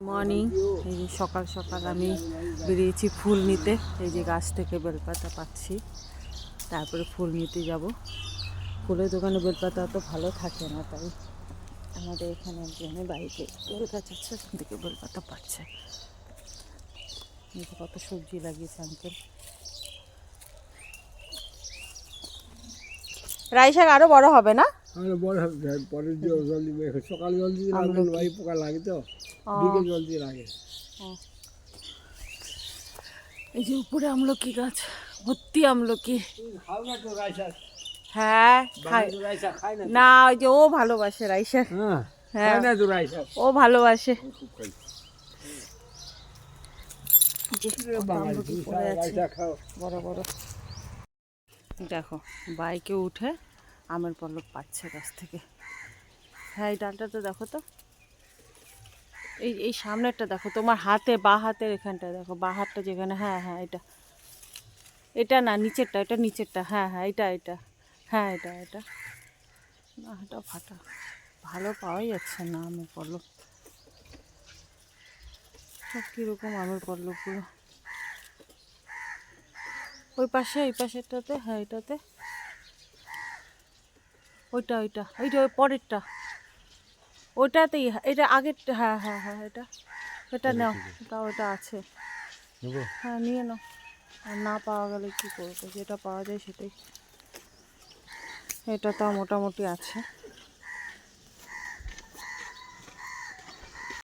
Morning. এই যে সকাল সকাল আমি বেরিয়েছি ফুল নিতে। এই যে গাছ থেকে বেলপাতা পাচ্ছি, তারপরে ফুল নিতে যাব। ফুলের দোকানে বেলপাতা অত ভালো থাকে না, তাই আমাদের এখানে একজনের বাড়িতে বেল গাছ আছে, ওখান থেকে বেলপাতা পাচ্ছে। কত সবজি লাগিয়েছে আঙ্কেল। রাই শাক আরো বড় হবে না? বড় হবে, পরে জল দিবে। সকাল জল দিয়ে লাগবে, ভাই পোকা লাগে তো, বিকেল জল দিয়ে লাগে। এই যে উপরে আমলকি গাছ, ভর্তি আমলকি। খাও না তো রাই শাক? হ্যাঁ খাই রাই শাক খাই না না, ওই যে ও ভালোবাসে রাই শাক। হ্যাঁ, হ্যাঁ খাই না তো রাই শাক। ও ভালোবাসে। খুব খাই যে কত আমলকি পড়ে আছে বড় বড়। দেখো বাইকে উঠে আমের পল্লব পাচ্ছে গাছ থেকে। হ্যাঁ এই ডালটাতে দেখো তো, এই এই সামনেরটা দেখো, তোমার হাতে বা হাতের এখানটা দেখো, বা হাতটা যেখানে। হ্যাঁ হ্যাঁ এটা, এটা না নিচেরটা, এটা নিচেরটা। হ্যাঁ হ্যাঁ এটা এটা, হ্যাঁ এটা এটা না, এটা ফাটা। ভালো পাওয়াই যাচ্ছে না আমের পল্লব। সব কীরকম আমের পল্লবগুলো। ওই পাশে, এই পাশেরটাতে, হ্যাঁ এটাতে, ওইটা ওইটা ওইটা, ওই পরেরটা ওইটাতেই, এটা আগেরটা। হ্যাঁ হ্যাঁ হ্যাঁ এটা, এটা নাও, ওটা ওটা আছে। হ্যাঁ নিয়ে নাও। আর না পাওয়া গেলে কী করবো, যেটা পাওয়া যায় সেটাই। এটা তো মোটামুটি আছে।